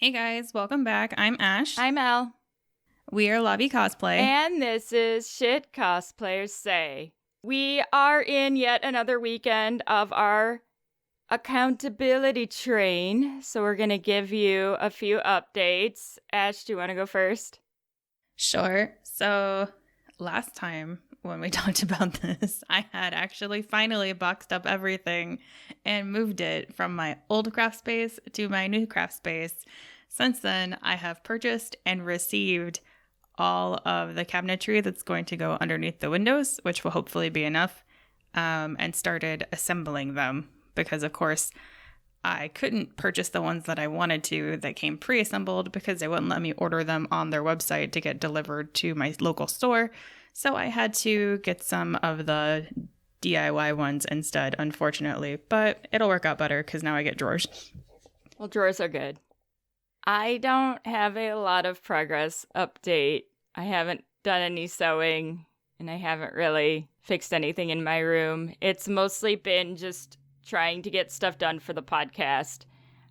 Hey guys, welcome back. I'm Ash. I'm Elle. We are Lobby Cosplay. And this is Shit Cosplayers Say. We are in yet another weekend of our accountability train. So we're going to give you a few updates. Ash, do you want to go first? Sure. So last time when we talked about this, I had actually finally boxed up everything and moved it from my old craft space to my new craft space. Since then, I have purchased and received all of the cabinetry that's going to go underneath the windows, which will hopefully be enough, and started assembling them because, of course, I couldn't purchase the ones that I wanted to that came pre-assembled because they wouldn't let me order them on their website to get delivered to my local store. So I had to get some of the DIY ones instead, unfortunately. But it'll work out better because now I get drawers. Well, drawers are good. I don't have a lot of progress update. I haven't done any sewing, and I haven't really fixed anything in my room. It's mostly been just trying to get stuff done for the podcast.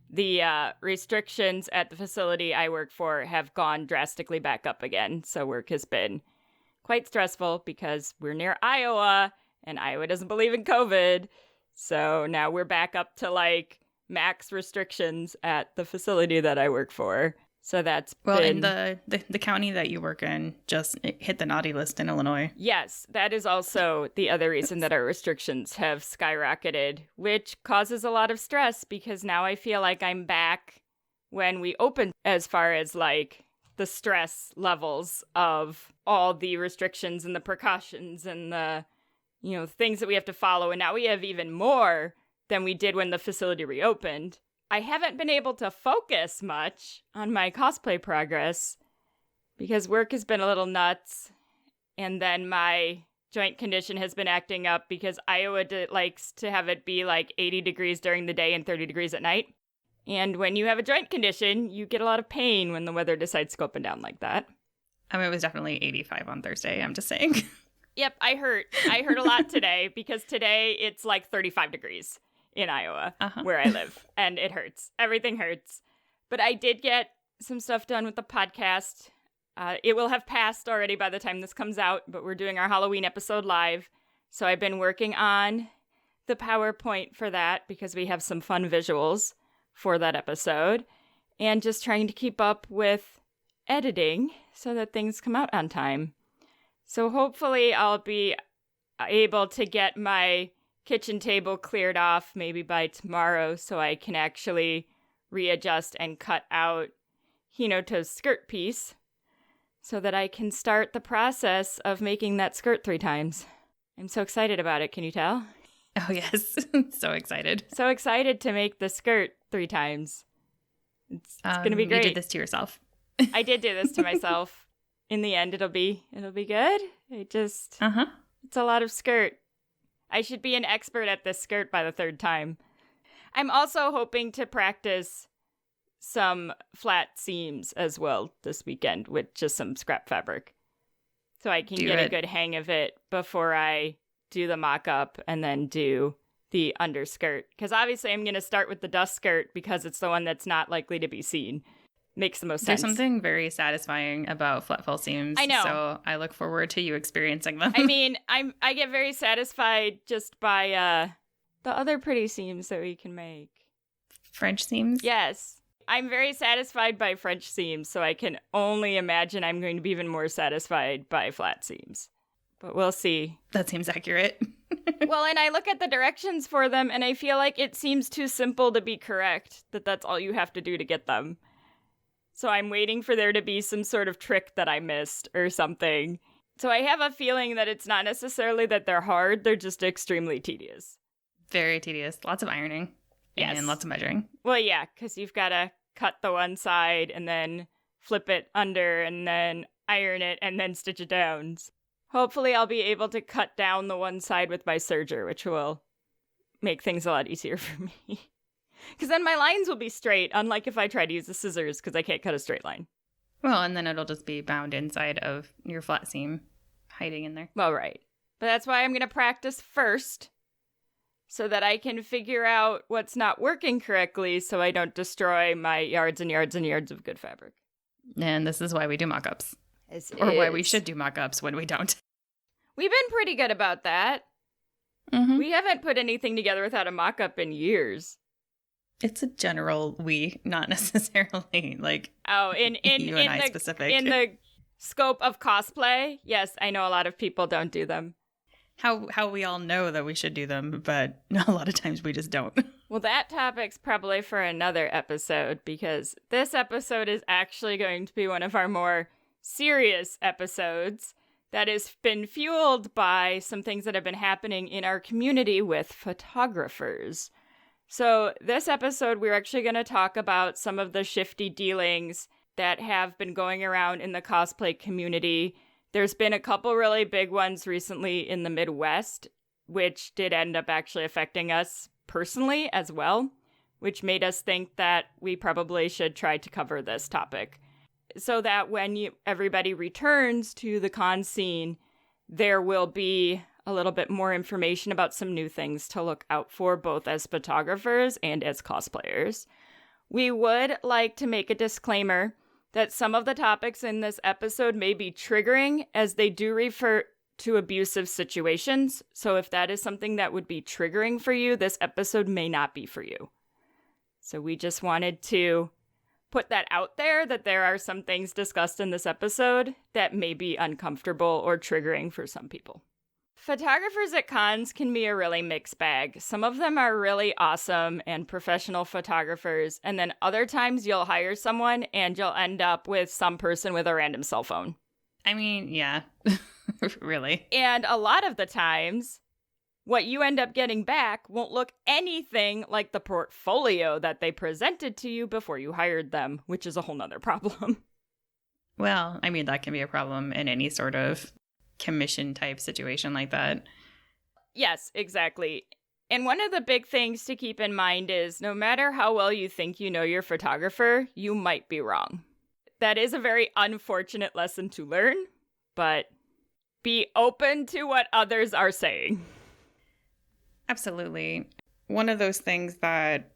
The restrictions at the facility I work for have gone drastically back up again, so work has been quite stressful because we're near Iowa, and Iowa doesn't believe in COVID, so now we're back up to, max restrictions at the facility that I work for. So that's and the county that you work in just hit the naughty list in Illinois. Yes, that is also the other reason that our restrictions have skyrocketed, which causes a lot of stress because now I feel like I'm back when we opened as far as the stress levels of all the restrictions and the precautions and the, things that we have to follow. And now we have even more than we did when the facility reopened. I haven't been able to focus much on my cosplay progress because work has been a little nuts. And then my joint condition has been acting up because Iowa likes to have it be 80 degrees during the day and 30 degrees at night. And when you have a joint condition, you get a lot of pain when the weather decides to go up and down like that. I mean, it was definitely 85 on Thursday, I'm just saying. Yep, I hurt. I hurt a lot today because today it's 35 degrees. In Iowa, where I live, and it hurts. Everything hurts. But I did get some stuff done with the podcast. It will have passed already by the time this comes out, but we're doing our Halloween episode live. So I've been working on the PowerPoint for that because we have some fun visuals for that episode, and just trying to keep up with editing so that things come out on time. So hopefully I'll be able to get my kitchen table cleared off maybe by tomorrow so I can actually readjust and cut out Hinato's skirt piece so that I can start the process of making that skirt 3 times. I'm so excited about it, can you tell? Oh, yes. So excited. So excited to make the skirt 3 times. It's going to be great. You did this to yourself. I did do this to myself. In the end, it'll be good. It's a lot of skirt. I should be an expert at this skirt by the 3rd time. I'm also hoping to practice some flat seams as well this weekend with just some scrap fabric. So I can get a good hang of it before I do the mock-up and then do the underskirt. Because obviously I'm going to start with the dust skirt because it's the one that's not likely to be seen. Makes the most sense. There's something very satisfying about flat fell seams. I know. So I look forward to you experiencing them. I mean, I get very satisfied just by the other pretty seams that we can make. French seams? Yes. I'm very satisfied by French seams, so I can only imagine I'm going to be even more satisfied by flat seams. But we'll see. That seems accurate. Well, and I look at the directions for them, and I feel like it seems too simple to be correct, that's all you have to do to get them. So I'm waiting for there to be some sort of trick that I missed or something. So I have a feeling that it's not necessarily that they're hard, they're just extremely tedious. Very tedious. Lots of ironing. Yes. And lots of measuring. Well, yeah, because you've got to cut the one side and then flip it under and then iron it and then stitch it down. Hopefully I'll be able to cut down the one side with my serger, which will make things a lot easier for me. Because then my lines will be straight, unlike if I try to use the scissors, because I can't cut a straight line. Well, and then it'll just be bound inside of your flat seam, hiding in there. Well, right. But that's why I'm going to practice first, so that I can figure out what's not working correctly so I don't destroy my yards and yards and yards of good fabric. And this is why we do mock-ups. Or why we should do mock-ups when we don't. We've been pretty good about that. Mm-hmm. We haven't put anything together without a mock-up in years. It's a general we, not necessarily like in you and I specific. In the scope of cosplay, yes, I know a lot of people don't do them. How we all know that we should do them, but a lot of times we just don't. Well, that topic's probably for another episode, because this episode is actually going to be one of our more serious episodes that has been fueled by some things that have been happening in our community with photographers. So this episode, we're actually going to talk about some of the shifty dealings that have been going around in the cosplay community. There's been a couple really big ones recently in the Midwest, which did end up actually affecting us personally as well, which made us think that we probably should try to cover this topic so that when everybody returns to the con scene, there will be a little bit more information about some new things to look out for, both as photographers and as cosplayers. We would like to make a disclaimer that some of the topics in this episode may be triggering, as they do refer to abusive situations. So if that is something that would be triggering for you, this episode may not be for you. So we just wanted to put that out there, that there are some things discussed in this episode that may be uncomfortable or triggering for some people. Photographers at cons can be a really mixed bag. Some of them are really awesome and professional photographers, and then other times you'll hire someone and you'll end up with some person with a random cell phone. I mean, yeah, really. And a lot of the times, what you end up getting back won't look anything like the portfolio that they presented to you before you hired them, which is a whole nother problem. Well, I mean, that can be a problem in any sort of commission type situation like that. Yes, exactly. And one of the big things to keep in mind is no matter how well you think you know your photographer, you might be wrong. That is a very unfortunate lesson to learn, but be open to what others are saying. Absolutely. One of those things that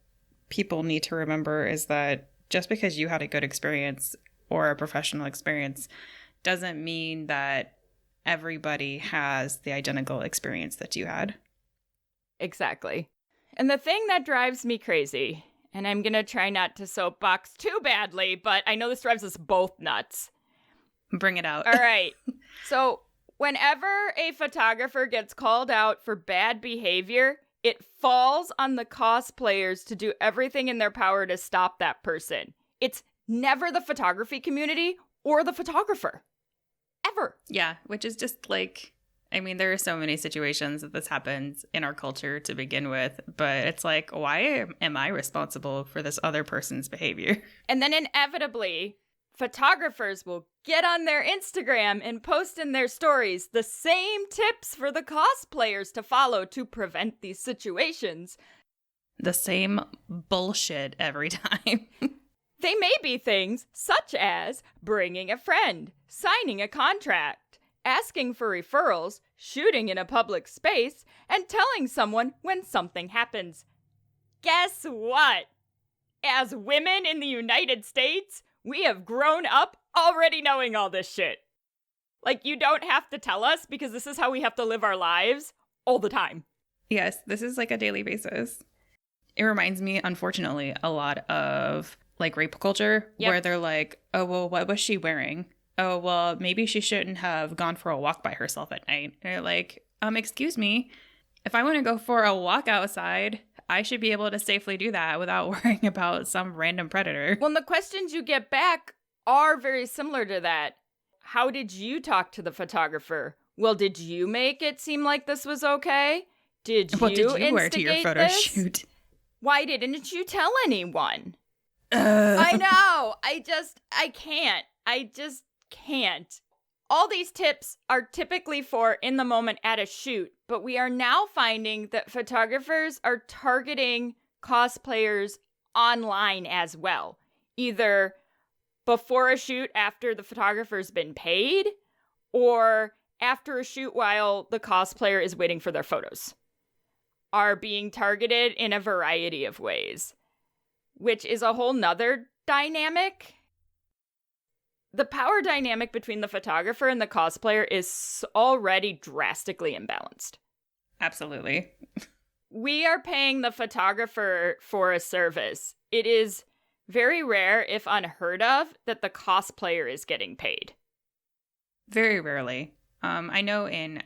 people need to remember is that just because you had a good experience or a professional experience doesn't mean that everybody has the identical experience that you had. Exactly. And the thing that drives me crazy, and I'm going to try not to soapbox too badly, but I know this drives us both nuts. Bring it out. All right. So whenever a photographer gets called out for bad behavior, it falls on the cosplayers to do everything in their power to stop that person. It's never the photography community or the photographer. Ever. Yeah, which is just like, I mean, there are so many situations that this happens in our culture to begin with, but it's like, why am I responsible for this other person's behavior? And then inevitably, photographers will get on their Instagram and post in their stories the same tips for the cosplayers to follow to prevent these situations. The same bullshit every time. They may be things such as bringing a friend, signing a contract, asking for referrals, shooting in a public space, and telling someone when something happens. Guess what? As women in the United States, we have grown up already knowing all this shit. Like, you don't have to tell us because this is how we have to live our lives all the time. Yes, this is like a daily basis. It reminds me, unfortunately, a lot of like rape culture, where they're like, oh, well, what was she wearing? Oh, well, maybe she shouldn't have gone for a walk by herself at night. And they're like, excuse me, if I want to go for a walk outside, I should be able to safely do that without worrying about some random predator. Well, the questions you get back are very similar to that. How did you talk to the photographer? Well, did you make it seem like this was okay? What did you wear to your photo shoot? Why didn't you tell anyone? I know. I just can't. All these tips are typically for in the moment at a shoot, but we are now finding that photographers are targeting cosplayers online as well. Either before a shoot after the photographer's been paid, or after a shoot while the cosplayer is waiting for their photos. are being targeted in a variety of ways, which is a whole nother dynamic. The power dynamic between the photographer and the cosplayer is already drastically imbalanced. Absolutely. We are paying the photographer for a service. It is very rare, if unheard of, that the cosplayer is getting paid. Very rarely. I know in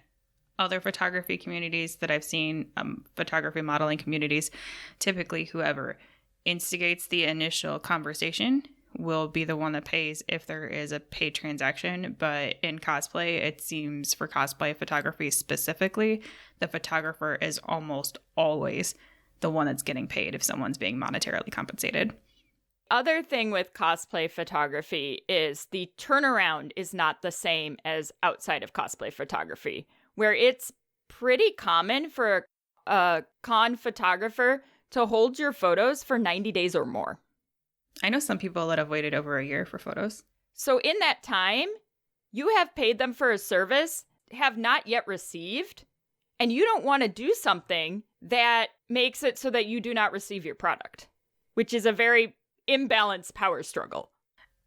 other photography communities that I've seen, photography modeling communities, typically whoever instigates the initial conversation will be the one that pays if there is a paid transaction. But in cosplay, it seems for cosplay photography specifically, the photographer is almost always the one that's getting paid if someone's being monetarily compensated. Other thing with cosplay photography is the turnaround is not the same as outside of cosplay photography, where it's pretty common for a con photographer to hold your photos for 90 days or more. I know some people that have waited over a year for photos. So in that time, you have paid them for a service, have not yet received, and you don't want to do something that makes it so that you do not receive your product, which is a very imbalanced power struggle.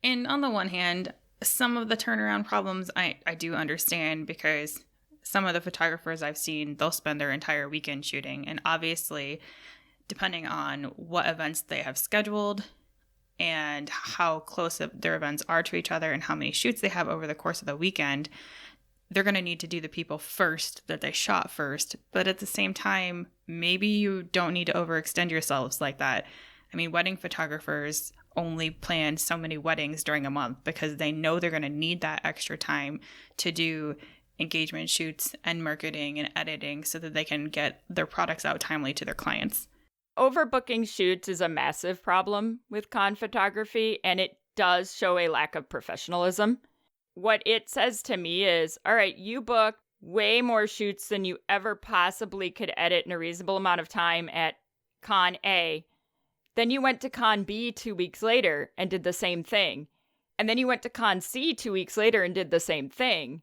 And on the one hand, some of the turnaround problems I do understand, because some of the photographers I've seen, they'll spend their entire weekend shooting. And obviously, depending on what events they have scheduled and how close their events are to each other and how many shoots they have over the course of the weekend, they're going to need to do the people first that they shot first. But at the same time, maybe you don't need to overextend yourselves like that. I mean, wedding photographers only plan so many weddings during a month because they know they're going to need that extra time to do engagement shoots and marketing and editing so that they can get their products out timely to their clients. Overbooking shoots is a massive problem with con photography, and it does show a lack of professionalism. What it says to me is, all right, you booked way more shoots than you ever possibly could edit in a reasonable amount of time at Con A. Then you went to Con B 2 weeks later and did the same thing. And then you went to Con C 2 weeks later and did the same thing.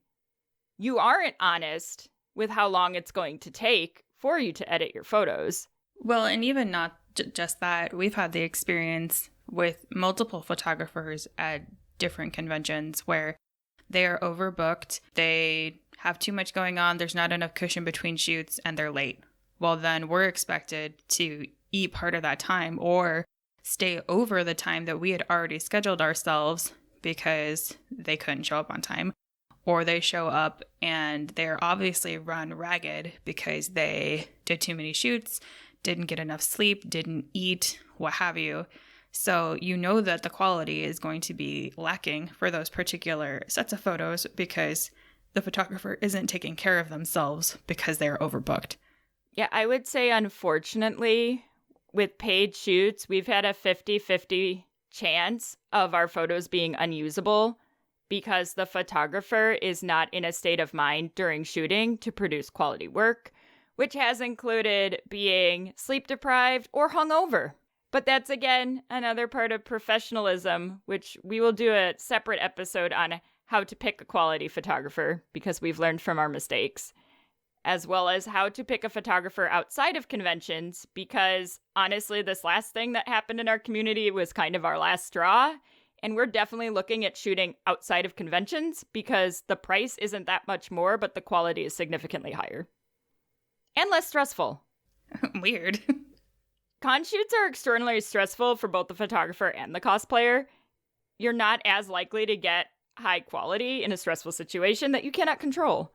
You aren't honest with how long it's going to take for you to edit your photos. Well, and even not just that, we've had the experience with multiple photographers at different conventions where they are overbooked, they have too much going on, there's not enough cushion between shoots, and they're late. Well, then we're expected to eat part of that time or stay over the time that we had already scheduled ourselves because they couldn't show up on time. Or they show up and they're obviously run ragged because they did too many shoots, didn't get enough sleep, didn't eat, what have you. So you know that the quality is going to be lacking for those particular sets of photos because the photographer isn't taking care of themselves because they're overbooked. Yeah, I would say, unfortunately, with paid shoots, we've had a 50-50 chance of our photos being unusable because the photographer is not in a state of mind during shooting to produce quality work, which has included being sleep deprived or hungover. But that's, again, another part of professionalism, which we will do a separate episode on how to pick a quality photographer because we've learned from our mistakes, as well as how to pick a photographer outside of conventions, because honestly, this last thing that happened in our community was kind of our last straw, and we're definitely looking at shooting outside of conventions because the price isn't that much more, but the quality is significantly higher. And less stressful. Weird. Con shoots are extraordinarily stressful for both the photographer and the cosplayer. You're not as likely to get high quality in a stressful situation that you cannot control.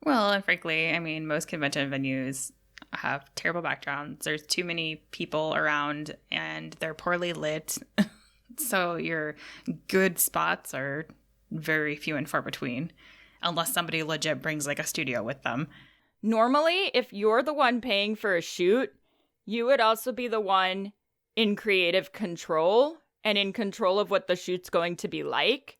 Well, and frankly, I mean, most convention venues have terrible backgrounds. There's too many people around and they're poorly lit. So your good spots are very few and far between, unless somebody legit brings like a studio with them. Normally, if you're the one paying for a shoot, you would also be the one in creative control and in control of what the shoot's going to be like.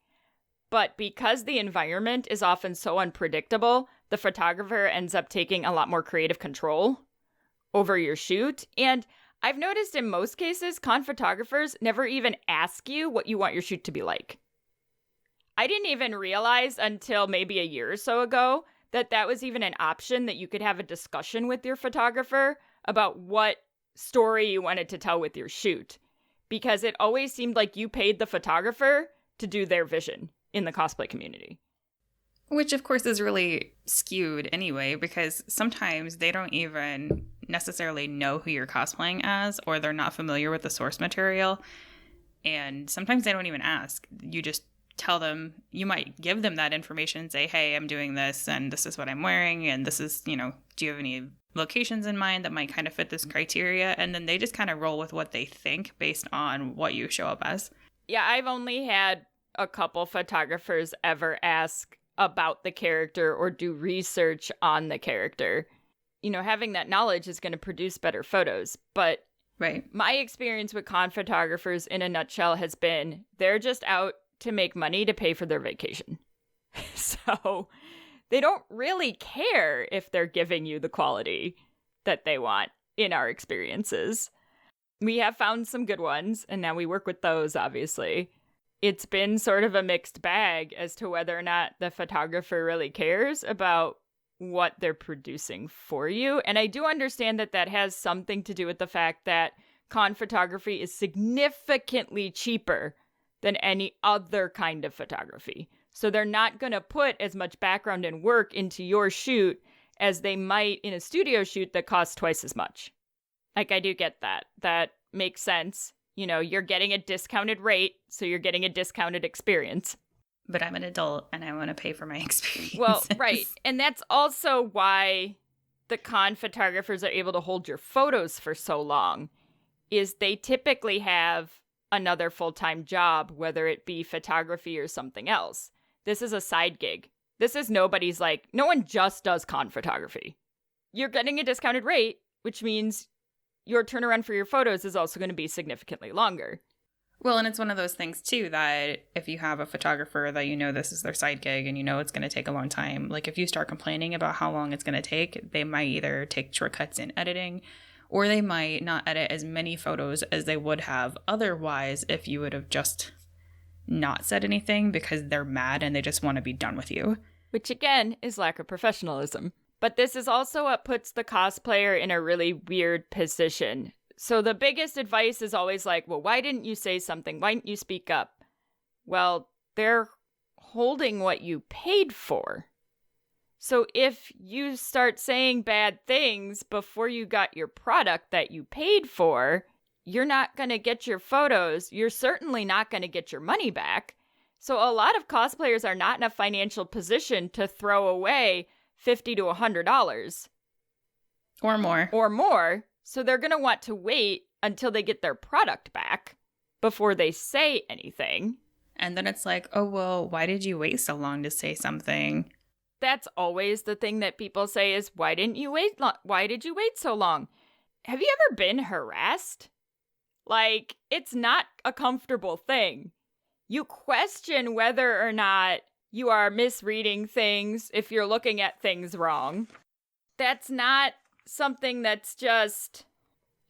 But because the environment is often so unpredictable, the photographer ends up taking a lot more creative control over your shoot. And I've noticed in most cases, con photographers never even ask you what you want your shoot to be like. I didn't even realize until maybe a year or so ago that that was even an option, that you could have a discussion with your photographer about what story you wanted to tell with your shoot, because it always seemed like you paid the photographer to do their vision in the cosplay community. Which, of course, is really skewed anyway, because sometimes they don't even necessarily know who you're cosplaying as, or they're not familiar with the source material. And sometimes they don't even ask. You just tell them, you might give them that information and say, hey, I'm doing this, and this is what I'm wearing, and this is, do you have any locations in mind that might kind of fit this criteria? And then they just kind of roll with what they think based on what you show up as. Yeah, I've only had a couple photographers ever ask about the character or do research on the character. Having that knowledge is going to produce better photos. But right. My experience with con photographers in a nutshell has been they're just out to make money to pay for their vacation. So they don't really care if they're giving you the quality that they want in our experiences. We have found some good ones, and now we work with those, obviously. It's been sort of a mixed bag as to whether or not the photographer really cares about what they're producing for you. And I do understand that that has something to do with the fact that con photography is significantly cheaper than any other kind of photography. So they're not going to put as much background and work into your shoot as they might in a studio shoot that costs twice as much. Like, I do get that. That makes sense. You're getting a discounted rate, so you're getting a discounted experience. But I'm an adult and I want to pay for my experience. Well, right. And that's also why the con photographers are able to hold your photos for so long, is they typically have another full-time job, whether it be photography or something else. This is a side gig. This is no one just does con photography. You're getting a discounted rate, which means your turnaround for your photos is also going to be significantly longer. Well, and it's one of those things, too, that if you have a photographer that this is their side gig and it's going to take a long time, like if you start complaining about how long it's going to take, they might either take shortcuts in editing, or they might not edit as many photos as they would have otherwise if you would have just not said anything because they're mad and they just want to be done with you. Which, again, is lack of professionalism. But this is also what puts the cosplayer in a really weird position. So the biggest advice is always like, well, why didn't you say something? Why didn't you speak up? Well, they're holding what you paid for. So if you start saying bad things before you got your product that you paid for, you're not going to get your photos. You're certainly not going to get your money back. So a lot of cosplayers are not in a financial position to throw away $50 to $100. Or more. So they're going to want to wait until they get their product back before they say anything. And then it's like, oh, well, why did you wait so long to say something? That's always the thing that people say is, why didn't you wait? Why did you wait so long? Have you ever been harassed? Like, it's not a comfortable thing. You question whether or not you are misreading things if you're looking at things wrong. That's not something that's just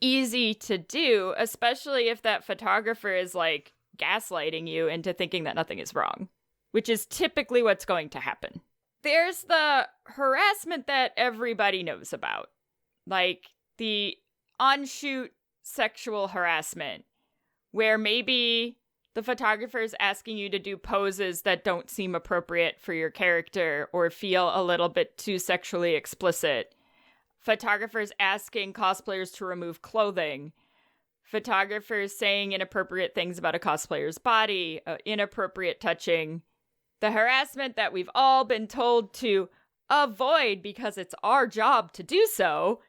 easy to do, especially if that photographer is like gaslighting you into thinking that nothing is wrong, which is typically what's going to happen. There's the harassment that everybody knows about, like the on-shoot sexual harassment, where maybe the photographer is asking you to do poses that don't seem appropriate for your character or feel a little bit too sexually explicit. Photographers asking cosplayers to remove clothing. Photographers saying inappropriate things about a cosplayer's body, inappropriate touching. The harassment that we've all been told to avoid because it's our job to do so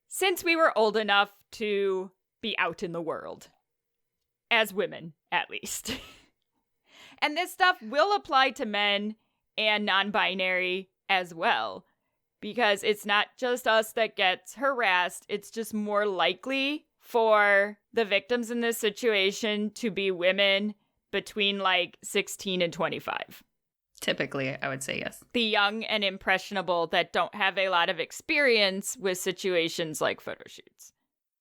since we were old enough to be out in the world. As women, at least. And this stuff will apply to men and non-binary as well. Because it's not just us that gets harassed. It's just more likely for the victims in this situation to be women between 16 and 25. Typically, I would say yes. The young and impressionable that don't have a lot of experience with situations like photo shoots.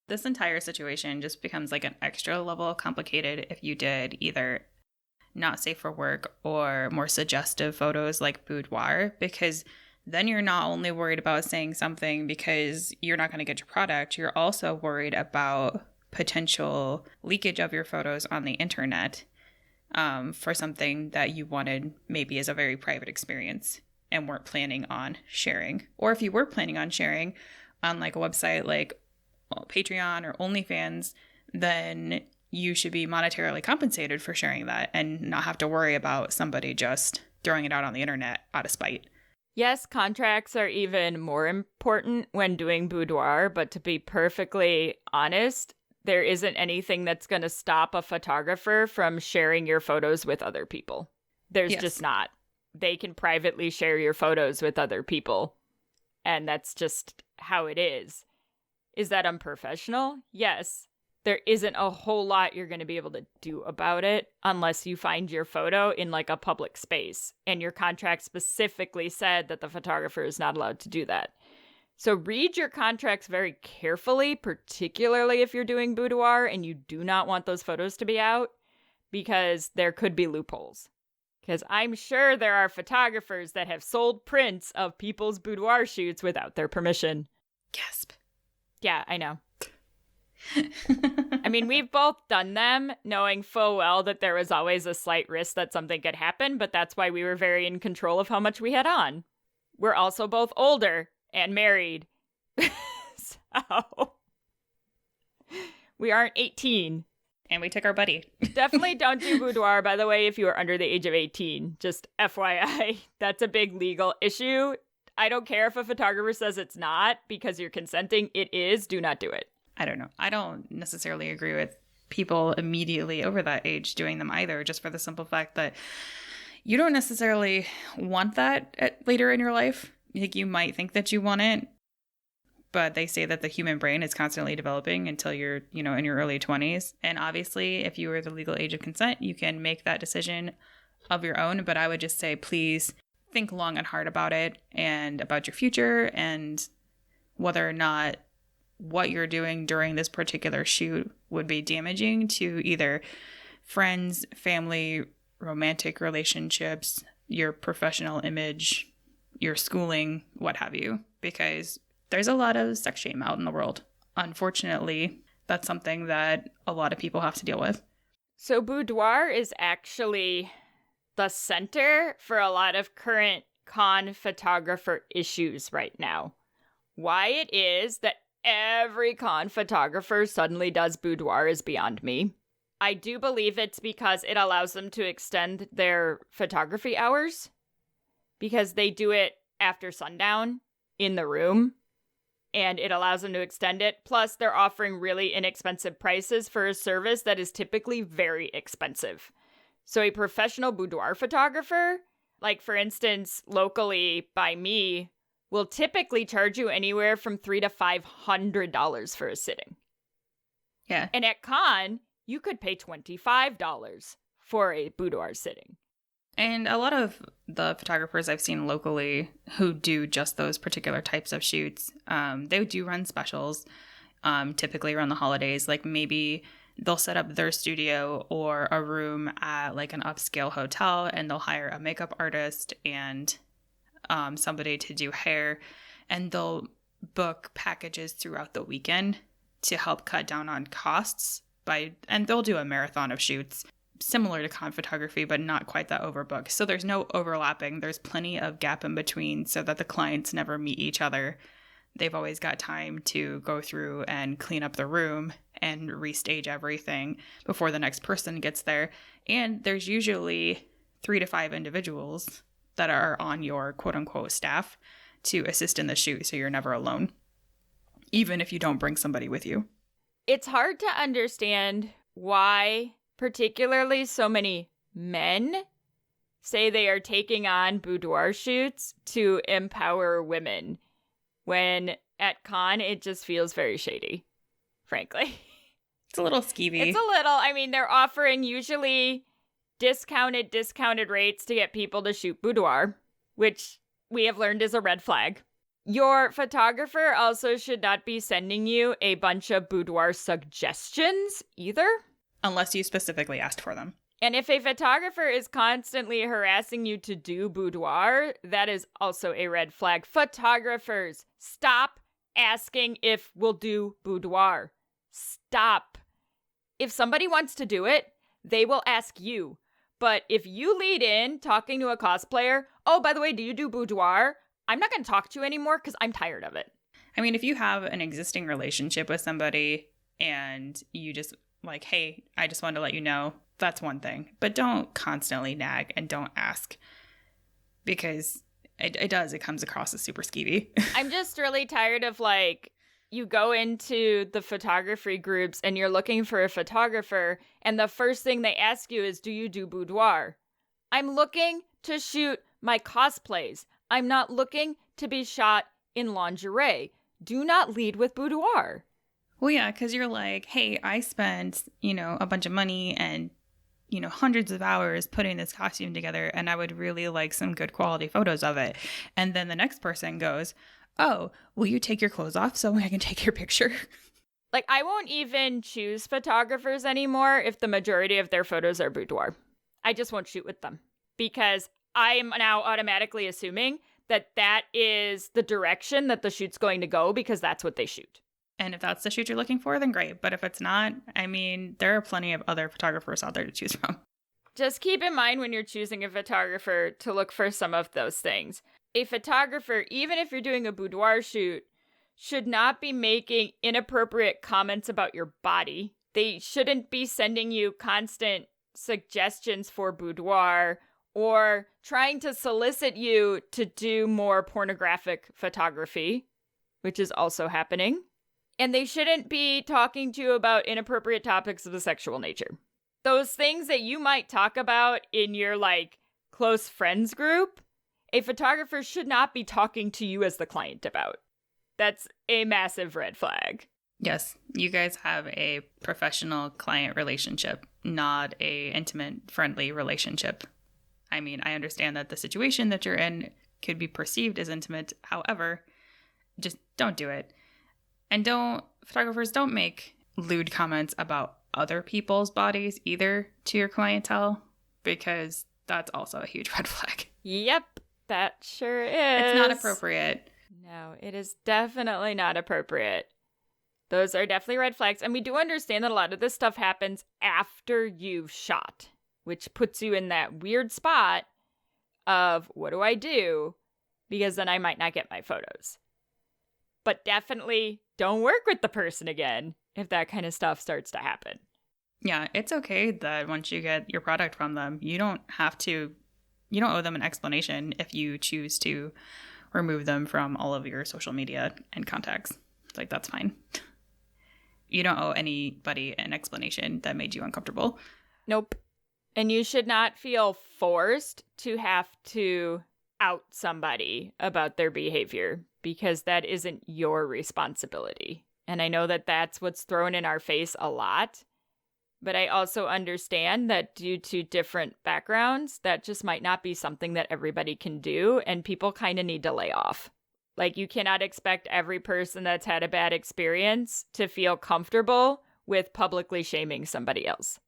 This entire situation just becomes an extra level complicated if you did either not safe for work or more suggestive photos like boudoir, because then you're not only worried about saying something because you're not going to get your product, you're also worried about potential leakage of your photos on the internet for something that you wanted maybe as a very private experience and weren't planning on sharing. Or if you were planning on sharing on like a website like Patreon or OnlyFans, then you should be monetarily compensated for sharing that and not have to worry about somebody just throwing it out on the internet out of spite. Yes, contracts are even more important when doing boudoir, but to be perfectly honest, there isn't anything that's going to stop a photographer from sharing your photos with other people. There's just not. They can privately share your photos with other people, and that's just how it is. Is that unprofessional? Yes. There isn't a whole lot you're going to be able to do about it unless you find your photo in like a public space, and your contract specifically said that the photographer is not allowed to do that. So read your contracts very carefully, particularly if you're doing boudoir and you do not want those photos to be out, because there could be loopholes. Because I'm sure there are photographers that have sold prints of people's boudoir shoots without their permission. Gasp. Yeah, I know. I mean, we've both done them, knowing full well that there was always a slight risk that something could happen, but that's why we were very in control of how much we had on. We're also both older and married. So we aren't 18. And we took our buddy. Definitely don't do boudoir, by the way, if you are under the age of 18. Just FYI, that's a big legal issue. I don't care if a photographer says it's not, because you're consenting. It is. Do not do it. I don't know. I don't necessarily agree with people immediately over that age doing them either, just for the simple fact that you don't necessarily want that later in your life. Like, you might think that you want it, but they say that the human brain is constantly developing until you're, in your early 20s. And obviously, if you are the legal age of consent, you can make that decision of your own. But I would just say, please think long and hard about it and about your future and whether or not what you're doing during this particular shoot would be damaging to either friends, family, romantic relationships, your professional image, your schooling, what have you, because there's a lot of sex shame out in the world. Unfortunately, that's something that a lot of people have to deal with. So boudoir is actually the center for a lot of current con photographer issues right now. Why it is that every con photographer suddenly does boudoir is beyond me. I do believe it's because it allows them to extend their photography hours, because they do it after sundown in the room, and it allows them to extend it. Plus, they're offering really inexpensive prices for a service that is typically very expensive. So a professional boudoir photographer, like for instance, locally by me, will typically charge you anywhere from $300 to $500 for a sitting. Yeah. And at con, you could pay $25 for a boudoir sitting. And a lot of the photographers I've seen locally who do just those particular types of shoots, they do run specials, typically around the holidays. Like maybe they'll set up their studio or a room at like an upscale hotel, and they'll hire a makeup artist and somebody to do hair, and they'll book packages throughout the weekend to help cut down on costs and they'll do a marathon of shoots similar to con photography, but not quite that overbooked. So there's no overlapping. There's plenty of gap in between so that the clients never meet each other. They've always got time to go through and clean up the room and restage everything before the next person gets there. And there's usually 3 to 5 individuals that are on your quote-unquote staff to assist in the shoot, so you're never alone, even if you don't bring somebody with you. It's hard to understand why particularly so many men say they are taking on boudoir shoots to empower women, when at con it just feels very shady, frankly. It's a little skeevy. It's a little, I mean, they're offering usually discounted rates to get people to shoot boudoir, which we have learned is a red flag. Your photographer also should not be sending you a bunch of boudoir suggestions either. Unless you specifically asked for them. And if a photographer is constantly harassing you to do boudoir, that is also a red flag. Photographers, stop asking if we'll do boudoir. Stop. If somebody wants to do it, they will ask you. But if you lead in talking to a cosplayer, oh, by the way, do you do boudoir? I'm not going to talk to you anymore because I'm tired of it. I mean, if you have an existing relationship with somebody and you just like, hey, I just wanted to let you know, that's one thing. But don't constantly nag and don't ask, because it comes across as super skeevy. I'm just really tired of like, you go into the photography groups and you're looking for a photographer, and the first thing they ask you is, do you do boudoir? I'm looking to shoot my cosplays. I'm not looking to be shot in lingerie. Do not lead with boudoir. Well, yeah, because you're like, hey, I spent, a bunch of money and, hundreds of hours putting this costume together, and I would really like some good quality photos of it. And then the next person goes, oh, will you take your clothes off so I can take your picture? Like, I won't even choose photographers anymore if the majority of their photos are boudoir. I just won't shoot with them because I am now automatically assuming that that is the direction that the shoot's going to go because that's what they shoot. And if that's the shoot you're looking for, then great. But if it's not, I mean, there are plenty of other photographers out there to choose from. Just keep in mind when you're choosing a photographer to look for some of those things. A photographer, even if you're doing a boudoir shoot, should not be making inappropriate comments about your body. They shouldn't be sending you constant suggestions for boudoir or trying to solicit you to do more pornographic photography, which is also happening. And they shouldn't be talking to you about inappropriate topics of a sexual nature. Those things that you might talk about in your, like, close friends group, a photographer should not be talking to you as the client about. That's a massive red flag. Yes, you guys have a professional client relationship, not a intimate, friendly relationship. I mean, I understand that the situation that you're in could be perceived as intimate. However, just don't do it. And photographers don't make lewd comments about other people's bodies either to your clientele, because that's also a huge red flag. Yep, that sure is. It's not appropriate. No, it is definitely not appropriate. Those are definitely red flags. And we do understand that a lot of this stuff happens after you've shot, which puts you in that weird spot of, what do I do? Because then I might not get my photos. But definitely don't work with the person again if that kind of stuff starts to happen. Yeah, it's okay that once you get your product from them, you don't owe them an explanation if you choose to remove them from all of your social media and contacts. Like, that's fine. You don't owe anybody an explanation that made you uncomfortable. Nope. And you should not feel forced to have to out somebody about their behavior, because that isn't your responsibility. And I know that that's what's thrown in our face a lot. But I also understand that due to different backgrounds, that just might not be something that everybody can do, and people kind of need to lay off. Like, you cannot expect every person that's had a bad experience to feel comfortable with publicly shaming somebody else.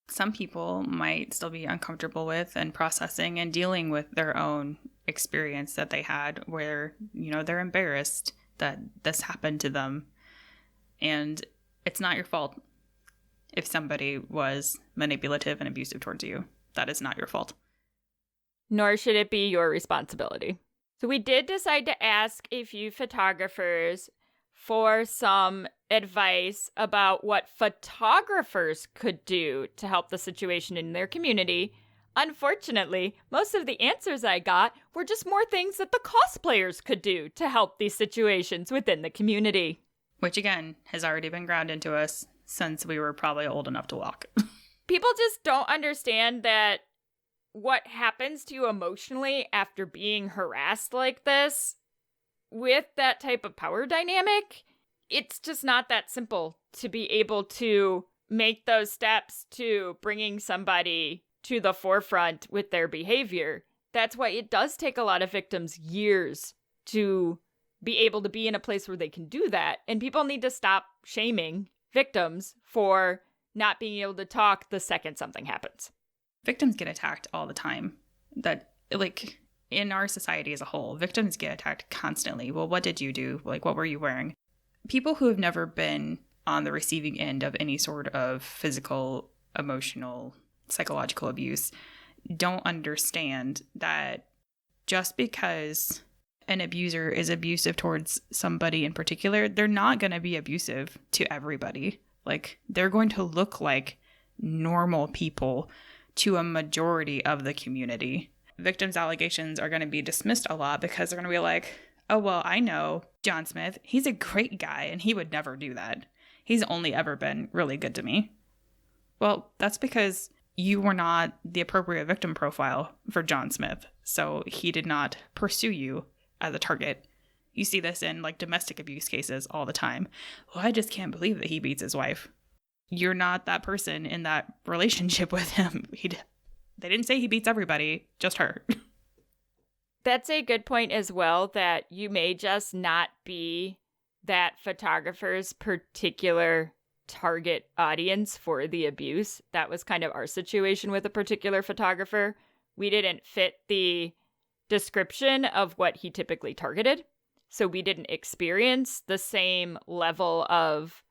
Some people might still be uncomfortable with and processing and dealing with their own experience that they had where, they're embarrassed that this happened to them. And it's not your fault. If somebody was manipulative and abusive towards you, that is not your fault. Nor should it be your responsibility. So we did decide to ask a few photographers for some advice about what photographers could do to help the situation in their community. Unfortunately, most of the answers I got were just more things that the cosplayers could do to help these situations within the community. Which, again, has already been ground into us since we were probably old enough to walk. People just don't understand that what happens to you emotionally after being harassed like this, with that type of power dynamic, it's just not that simple to be able to make those steps to bringing somebody to the forefront with their behavior. That's why it does take a lot of victims years to be able to be in a place where they can do that. And people need to stop shaming victims for not being able to talk the second something happens. Victims get attacked all the time. That, like, in our society as a whole, victims get attacked constantly. Well, what did you do? Like, what were you wearing? People who have never been on the receiving end of any sort of physical, emotional, psychological abuse don't understand that just because an abuser is abusive towards somebody in particular, they're not going to be abusive to everybody. Like, they're going to look like normal people to a majority of the community. Victims' allegations are going to be dismissed a lot because they're going to be like, oh, well, I know John Smith. He's a great guy and he would never do that. He's only ever been really good to me. Well, that's because you were not the appropriate victim profile for John Smith. So he did not pursue you as a target. You see this in like domestic abuse cases all the time. Well, I just can't believe that he beats his wife. You're not that person in that relationship with him. They didn't say he beats everybody, just her. That's a good point as well, that you may just not be that photographer's particular target audience for the abuse. That was kind of our situation with a particular photographer. We didn't fit the description of what he typically targeted. So we didn't experience the same level of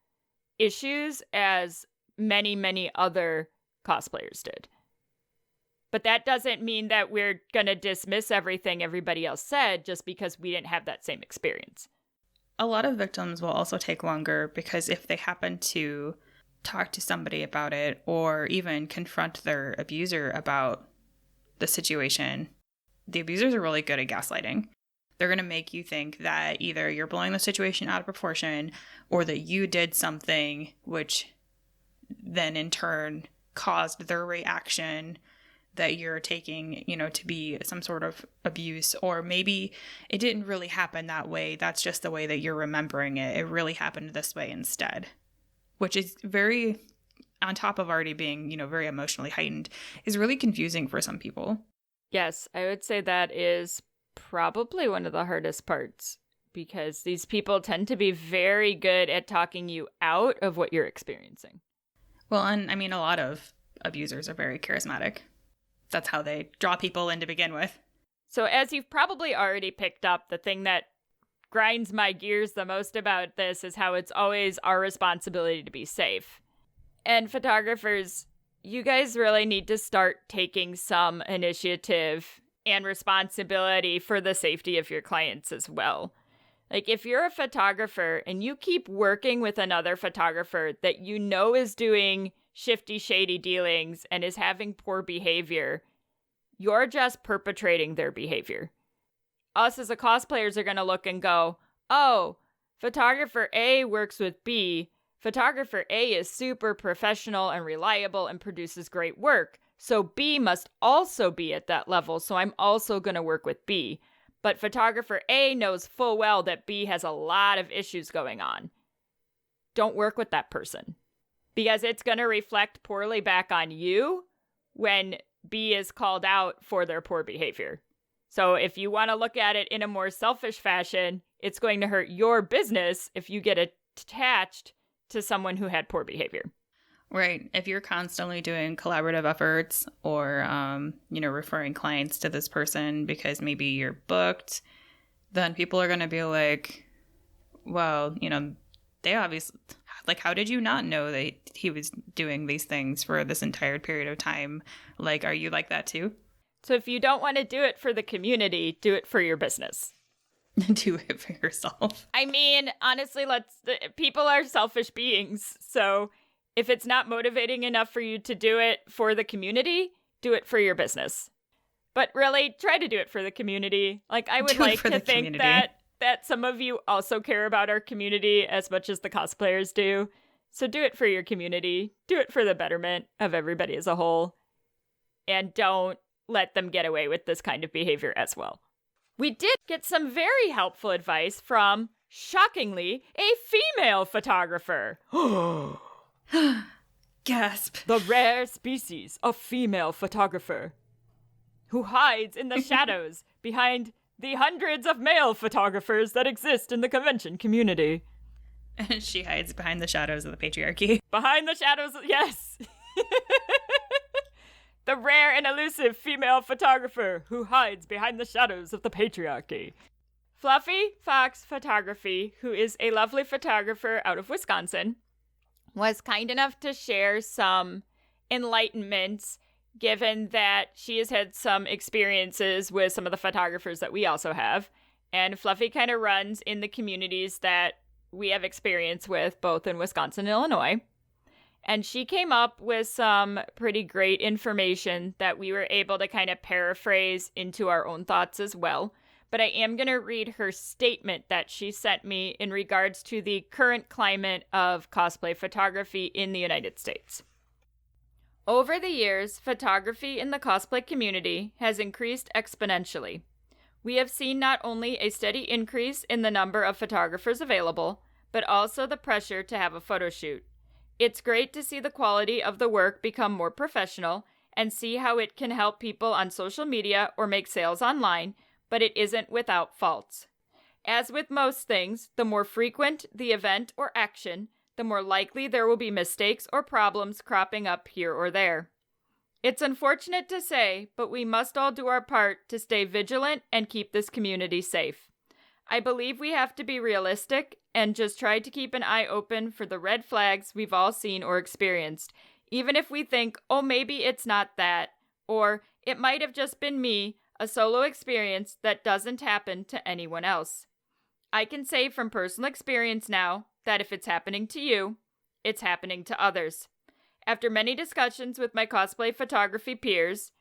issues as many, many other cosplayers did. But that doesn't mean that we're going to dismiss everything everybody else said just because we didn't have that same experience. A lot of victims will also take longer because if they happen to talk to somebody about it or even confront their abuser about the situation, the abusers are really good at gaslighting. They're going to make you think that either you're blowing the situation out of proportion or that you did something which then in turn caused their reaction that you're taking, to be some sort of abuse, or maybe it didn't really happen that way. That's just the way that you're remembering it. It really happened this way instead, which is very, on top of already being, very emotionally heightened, is really confusing for some people. Yes, I would say that is probably one of the hardest parts because these people tend to be very good at talking you out of what you're experiencing. Well, and I mean, a lot of abusers are very charismatic. That's how they draw people in to begin with. So as you've probably already picked up, the thing that grinds my gears the most about this is how it's always our responsibility to be safe. And photographers, you guys really need to start taking some initiative and responsibility for the safety of your clients as well. Like, if you're a photographer and you keep working with another photographer that you know is doing shifty, shady dealings and is having poor behavior, you're just perpetrating their behavior. Us as a cosplayers are going to look and go, oh, photographer A works with B. Photographer A is super professional and reliable and produces great work. So B must also be at that level, so I'm also going to work with B. But photographer A knows full well that B has a lot of issues going on. Don't work with that person. Because it's going to reflect poorly back on you when B is called out for their poor behavior. So if you want to look at it in a more selfish fashion, it's going to hurt your business if you get attached to someone who had poor behavior. Right. If you're constantly doing collaborative efforts or, referring clients to this person because maybe you're booked, then people are going to be like, well, they obviously, like, how did you not know that he was doing these things for this entire period of time? Like, are you like that too? So if you don't want to do it for the community, do it for your business. Do it for yourself. I mean, honestly, people are selfish beings. So if it's not motivating enough for you to do it for the community, do it for your business. But really, try to do it for the community. Like, I would like to think that some of you also care about our community as much as the cosplayers do. So do it for your community. Do it for the betterment of everybody as a whole. And don't let them get away with this kind of behavior as well. We did get some very helpful advice from, shockingly, a female photographer. Gasp. The rare species of female photographer who hides in the shadows behind the hundreds of male photographers that exist in the convention community. And she hides behind the shadows of the patriarchy. Behind the shadows, yes. The rare and elusive female photographer who hides behind the shadows of the patriarchy. Fluffy Fox Photography, who is a lovely photographer out of Wisconsin, was kind enough to share some enlightenments, given that she has had some experiences with some of the photographers that we also have. And Fluffy kind of runs in the communities that we have experience with, both in Wisconsin and Illinois. And she came up with some pretty great information that we were able to kind of paraphrase into our own thoughts as well. But I am going to read her statement that she sent me in regards to the current climate of cosplay photography in the United States. Over the years, photography in the cosplay community has increased exponentially. We have seen not only a steady increase in the number of photographers available, but also the pressure to have a photo shoot. It's great to see the quality of the work become more professional and see how it can help people on social media or make sales online, but it isn't without faults. As with most things, the more frequent the event or action, the more likely there will be mistakes or problems cropping up here or there. It's unfortunate to say, but we must all do our part to stay vigilant and keep this community safe. I believe we have to be realistic and just try to keep an eye open for the red flags we've all seen or experienced, even if we think, oh, maybe it's not that, or it might have just been me, a solo experience that doesn't happen to anyone else. I can say from personal experience now that if it's happening to you, it's happening to others. After many discussions with my cosplay photography peers,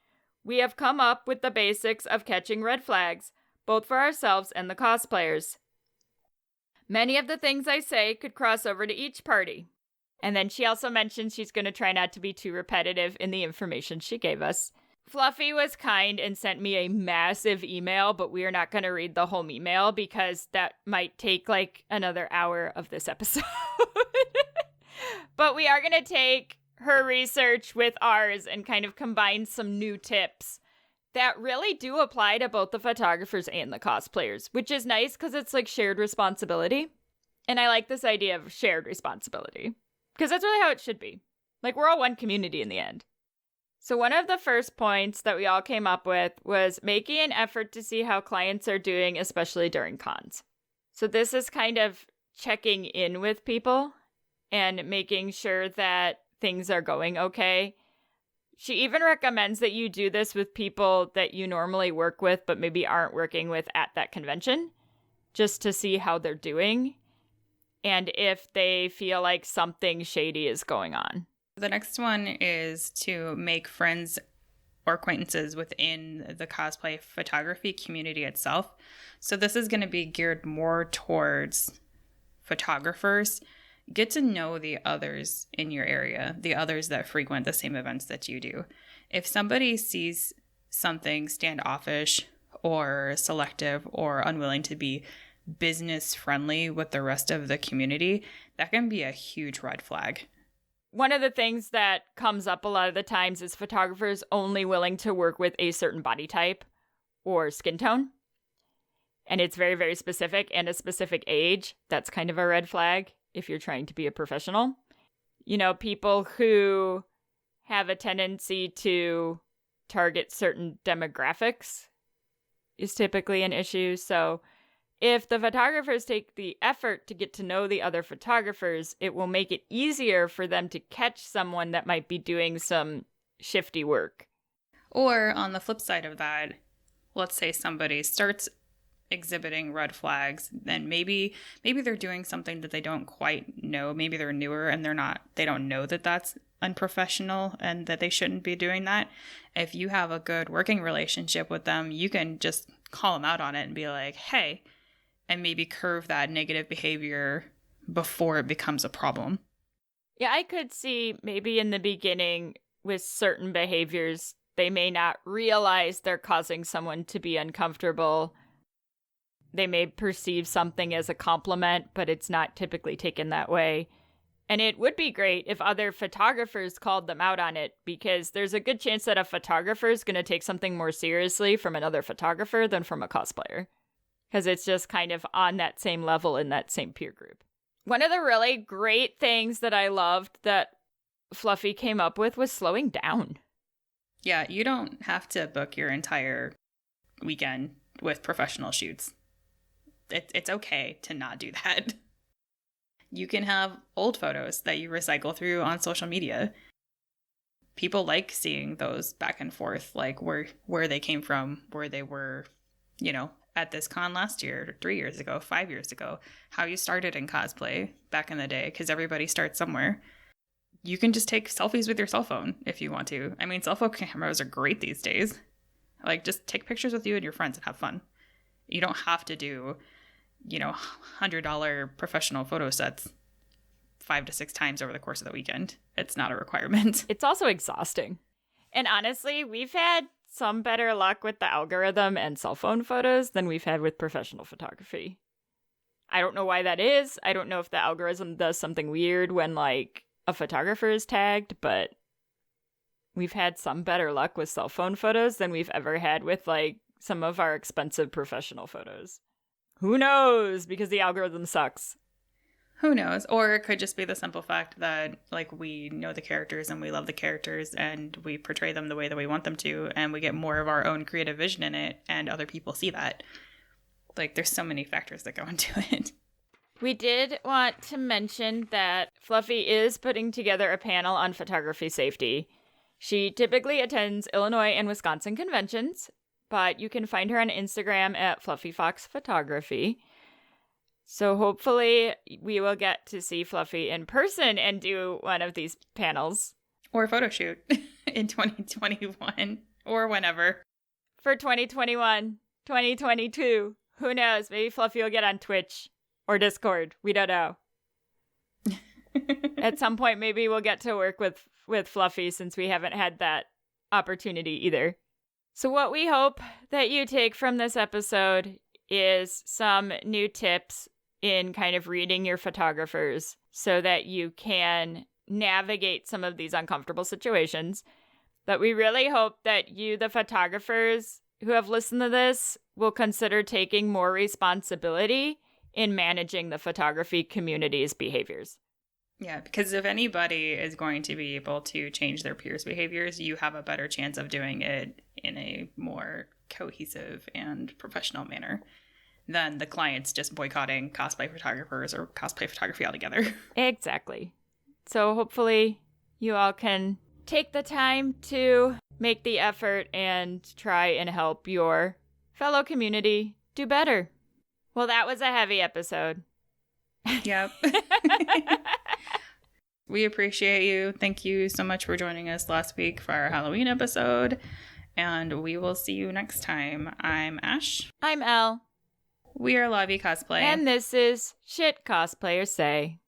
we have come up with the basics of catching red flags, both for ourselves and the cosplayers. Many of the things I say could cross over to each party. And then she also mentioned she's going to try not to be too repetitive in the information she gave us. Fluffy was kind and sent me a massive email, but we are not going to read the whole email because that might take like another hour of this episode. But we are going to take her research with ours and kind of combine some new tips that really do apply to both the photographers and the cosplayers, which is nice because it's like shared responsibility. And I like this idea of shared responsibility because that's really how it should be. Like, we're all one community in the end. So one of the first points that we all came up with was making an effort to see how clients are doing, especially during cons. So this is kind of checking in with people and making sure that things are going okay. She even recommends that you do this with people that you normally work with, but maybe aren't working with at that convention, just to see how they're doing and if they feel like something shady is going on. The next one is to make friends or acquaintances within the cosplay photography community itself. So this is going to be geared more towards photographers. Get to know the others in your area, the others that frequent the same events that you do. If somebody sees something standoffish or selective or unwilling to be business friendly with the rest of the community, that can be a huge red flag. One of the things that comes up a lot of the times is photographers only willing to work with a certain body type or skin tone. And it's very, very specific and a specific age. That's kind of a red flag if you're trying to be a professional. You know, people who have a tendency to target certain demographics is typically an issue. So if the photographers take the effort to get to know the other photographers, it will make it easier for them to catch someone that might be doing some shifty work. Or on the flip side of that, let's say somebody starts exhibiting red flags, then maybe they're doing something that they don't quite know. Maybe they're newer and they don't know that that's unprofessional and that they shouldn't be doing that. If you have a good working relationship with them, you can just call them out on it and be like, hey, and maybe curve that negative behavior before it becomes a problem. Yeah, I could see maybe in the beginning with certain behaviors, they may not realize they're causing someone to be uncomfortable. They may perceive something as a compliment, but it's not typically taken that way. And it would be great if other photographers called them out on it, because there's a good chance that a photographer is going to take something more seriously from another photographer than from a cosplayer, because it's just kind of on that same level in that same peer group. One of the really great things that I loved that Fluffy came up with was slowing down. Yeah, you don't have to book your entire weekend with professional shoots. It's okay to not do that. You can have old photos that you recycle through on social media. People like seeing those back and forth, like where they came from, where they were, at this con last year, 3 years ago, 5 years ago, how you started in cosplay back in the day, because everybody starts somewhere. You can just take selfies with your cell phone if you want to. I mean, cell phone cameras are great these days. Like, just take pictures with you and your friends and have fun. You don't have to do, $100 professional photo sets 5 to 6 times over the course of the weekend. It's not a requirement. It's also exhausting. And honestly, we've had some better luck with the algorithm and cell phone photos than we've had with professional photography. I don't know why that is. I don't know if the algorithm does something weird when, like, a photographer is tagged, but we've had some better luck with cell phone photos than we've ever had with, like, some of our expensive professional photos. Who knows? Because the algorithm sucks. Who knows? Or it could just be the simple fact that, like, we know the characters and we love the characters and we portray them the way that we want them to, and we get more of our own creative vision in it, and other people see that. Like, there's so many factors that go into it. We did want to mention that Fluffy is putting together a panel on photography safety. She typically attends Illinois and Wisconsin conventions, but you can find her on Instagram at Fluffy Fox Photography. So hopefully we will get to see Fluffy in person and do one of these panels. Or a photo shoot in 2021 or whenever. For 2021, 2022, who knows? Maybe Fluffy will get on Twitch or Discord. We don't know. At some point, maybe we'll get to work with Fluffy, since we haven't had that opportunity either. So what we hope that you take from this episode is some new tips in kind of reading your photographers so that you can navigate some of these uncomfortable situations. But we really hope that you, the photographers who have listened to this, will consider taking more responsibility in managing the photography community's behaviors. Yeah, because if anybody is going to be able to change their peers' behaviors, you have a better chance of doing it in a more cohesive and professional manner than the clients just boycotting cosplay photographers or cosplay photography altogether. Exactly. So hopefully you all can take the time to make the effort and try and help your fellow community do better. Well, that was a heavy episode. Yep. We appreciate you. Thank you so much for joining us last week for our Halloween episode. And we will see you next time. I'm Ash. I'm Elle. We are Lavi Cosplay. And this is Shit Cosplayers Say.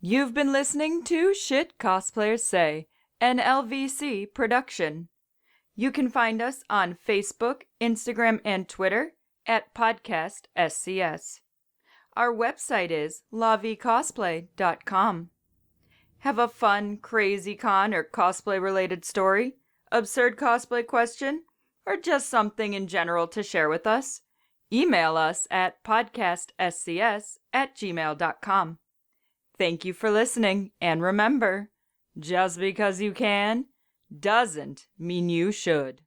You've been listening to Shit Cosplayers Say, an LVC production. You can find us on Facebook, Instagram, and Twitter at Podcast SCS. Our website is lavicosplay.com. Have a fun, crazy con or cosplay-related story, absurd cosplay question, or just something in general to share with us? Email us at podcastscs@gmail.com. Thank you for listening, and remember, just because you can doesn't mean you should.